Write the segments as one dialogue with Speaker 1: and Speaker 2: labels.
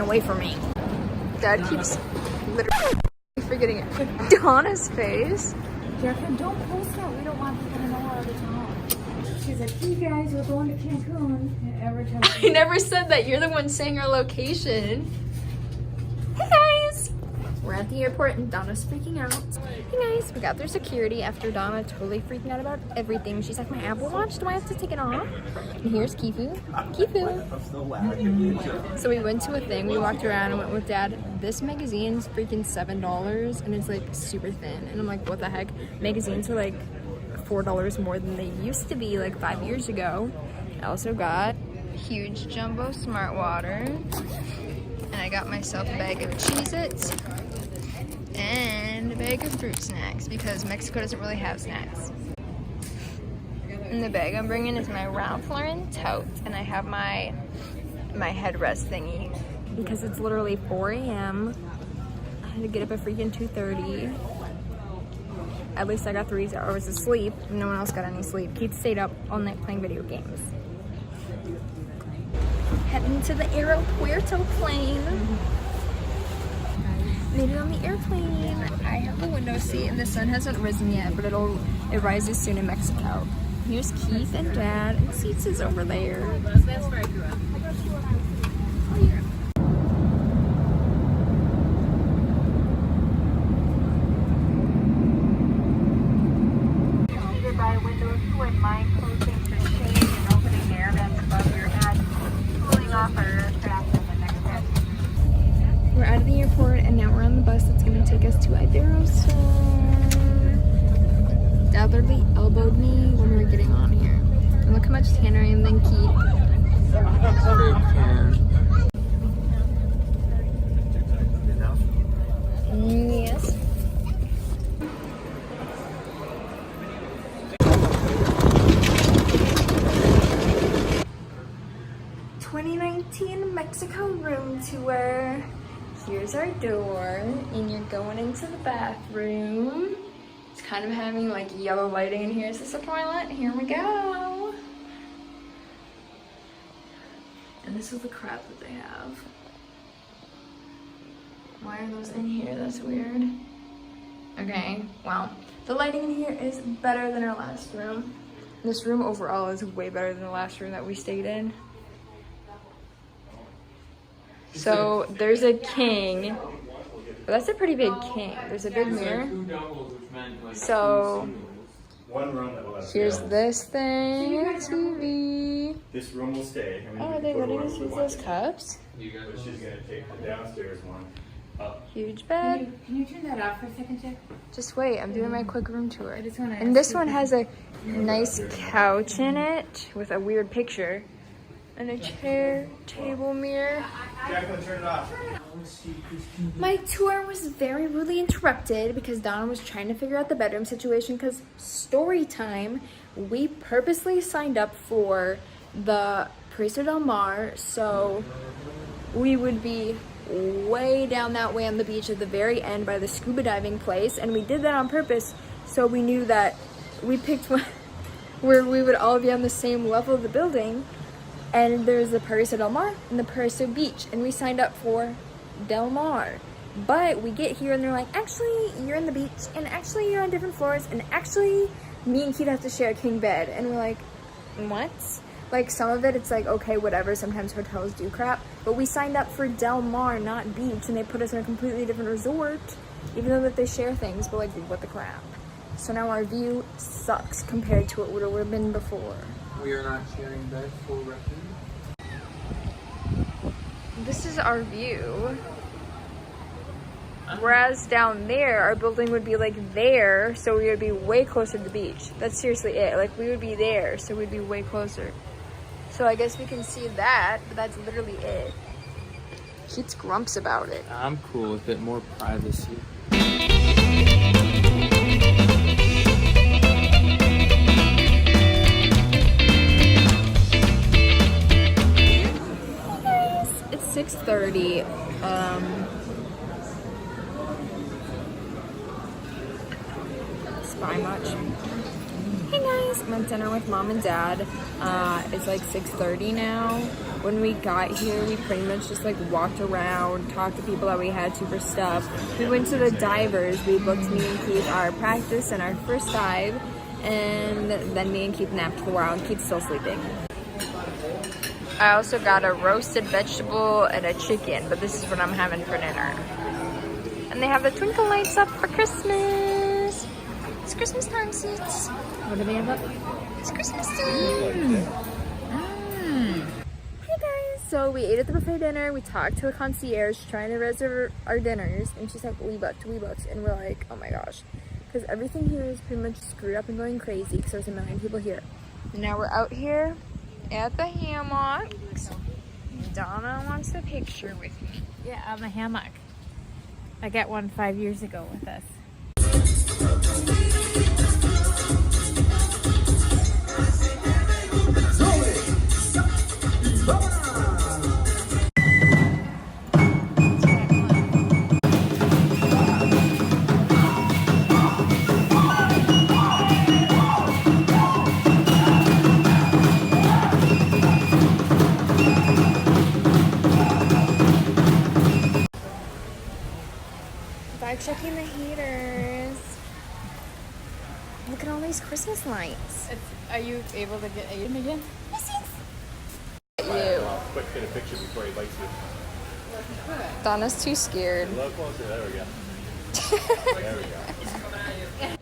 Speaker 1: away from me. Dad keeps literally forgetting it. Donna's face.
Speaker 2: Jerica, don't post that. We don't want people to know all the time. She's like, hey guys, we're going to Cancun. And every time
Speaker 1: I never said that. You're the one saying our location. Hey guys! We're at the airport and Donna's freaking out. Hey guys, we got through security after Donna totally freaking out about everything. She's like, my Apple Watch, do I have to take it off? And here's Kifu. Kifu! So we went to a thing, we walked around and went with Dad. This magazine's freaking $7 and it's like super thin. And I'm like, what the heck? Magazines are like $4 more than they used to be like 5 years ago. I also got huge jumbo smart water. And I got myself a bag of Cheez-Its and a bag of fruit snacks because Mexico doesn't really have snacks. And the bag I'm bringing is my Ralph Lauren tote, and I have my headrest thingy because it's literally 4 a.m. I had to get up at freaking 2:30. At least I got 3 hours of sleep. No one else got any sleep. Keith stayed up all night playing video games. Heading to the Aeropuerto plane. Made it on the airplane. I have the window seat and the sun hasn't risen yet, but it rises soon in Mexico. Here's Keith and Dad, and Seats is over there.
Speaker 2: That's where I grew up. By windows to and mind closing to shade and opening air vents above your head, cooling off our craft in the next step.
Speaker 1: We're out of the airport and now we're on the bus that's gonna take us to IBEROSTAR. Dad literally elbowed me when we were getting on here. And look how much tanner I am than Keith. Yes. 2019 Mexico room tour. Here's our door, and you're going into the bathroom. It's kind of having like yellow lighting in here. Is this a toilet? Here we go. And this is the crap that they have. Why are those in here? That's weird. Okay, well, the lighting in here is better than our last room. This room overall is way better than the last room that we stayed in. So there's a king. Well, that's a pretty big king. There's a big mirror. So here's this thing, TV.
Speaker 3: This room will stay.
Speaker 1: Oh, are they letting us use those cups?
Speaker 3: She's gonna take the downstairs one up.
Speaker 1: Huge bed.
Speaker 2: Can you turn that off for a second, Jeff?
Speaker 1: Just wait, I'm doing my quick room tour.
Speaker 2: I just wanna
Speaker 1: And this one has a nice couch in it with a weird picture. And a chair, table, mirror.
Speaker 3: Jacqueline, turn it off.
Speaker 1: My tour was very rudely interrupted because Donna was trying to figure out the bedroom situation because story time, we purposely signed up for the Paraiso del Mar, so we would be way down that way on the beach at the very end by the scuba diving place, and we did that on purpose so we knew that we picked one where we would all be on the same level of the building. And there's the Paraiso del Mar and the Paraiso Beach, and we signed up for Del Mar. But we get here and they're like, actually, you're in the beach, and actually, you're on different floors, and actually, me and Keith have to share a king bed. And we're like, what? Like, some of it, it's like, okay, whatever, sometimes hotels do crap. But we signed up for Del Mar, not beach, and they put us in a completely different resort, even though that they share things, but like, what the crap? So now our view sucks compared to what it would have been before.
Speaker 4: We are not sharing bed, full record.
Speaker 1: This is our view. Whereas down there, our building would be like there, so we would be way closer to the beach. That's seriously it. Like, we would be there, so we'd be way closer. So I guess we can see that, but that's literally it. Keith's grumps about it.
Speaker 4: I'm cool with it, more privacy.
Speaker 1: It's 6:30. Spy much. Hey guys, I'm at dinner with Mom and Dad. It's like 6:30 now. when we got here, we pretty much just like walked around, talked to people that we had to for stuff. We went to the divers. We booked me and Keith our practice and our first dive, and then me and Keith napped for a while, and Keith's still sleeping. I also got a roasted vegetable and a chicken, but this is what I'm having for dinner. And they have the twinkle lights up for Christmas. It's Christmas time, sweets. What do they have up? It's Christmas time. Hey guys, so we ate at the buffet dinner. We talked to a concierge trying to reserve our dinners, and she's like, we booked. And we're like, oh my gosh. Because everything here is pretty much screwed up and going crazy because there's a million people here. And now we're out here at the hammocks. Donna wants a picture with me.
Speaker 5: Yeah, on the hammock. I got one 5 years ago with us.
Speaker 1: Checking the heaters. Look at all these Christmas lights.
Speaker 5: Are you able to get them again?
Speaker 1: You.
Speaker 3: Quick, get a picture before he bites you.
Speaker 1: Donna's too scared.
Speaker 3: A little closer. There we go. There we go.
Speaker 1: Hey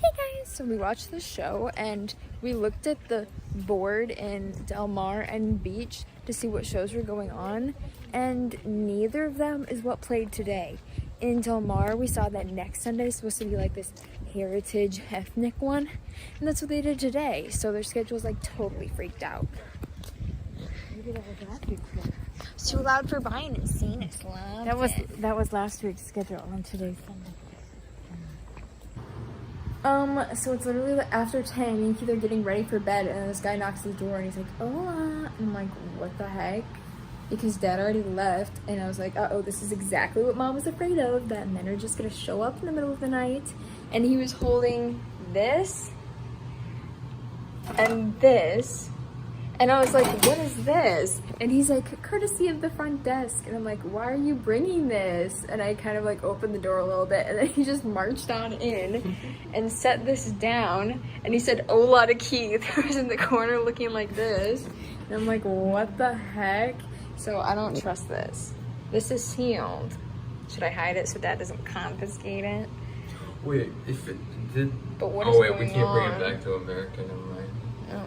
Speaker 1: guys, so we watched the show and we looked at the board in Del Mar and Beach to see what shows were going on, and neither of them is what played today. In Del Mar, we saw that next Sunday is supposed to be like this heritage ethnic one, and that's what they did today. So their schedule's like totally freaked out. Maybe that was last week's schedule. It's too loud for buying and seeing. It's loud.
Speaker 5: That was last week's schedule on today's Sunday.
Speaker 1: So it's literally like after 10, me and Keith are getting ready for bed, and this guy knocks the door and he's like, hola, and I'm like, what the heck? Because Dad already left, and I was like, uh-oh, this is exactly what Mom was afraid of, that men are just gonna show up in the middle of the night. And he was holding this and this, and I was like, what is this? And he's like, courtesy of the front desk. And I'm like, why are you bringing this? And I kind of like opened the door a little bit, and then he just marched on in and set this down, and he said hola to Keith, who was in the corner looking like this. And I'm like, what the heck? So I don't trust this. This is sealed. Should I hide it so Dad doesn't confiscate it?
Speaker 4: Wait, if it did...
Speaker 1: But what
Speaker 4: oh
Speaker 1: is
Speaker 4: wait,
Speaker 1: going
Speaker 4: we can't bring
Speaker 1: on?
Speaker 4: it back to America, never mind.
Speaker 1: No.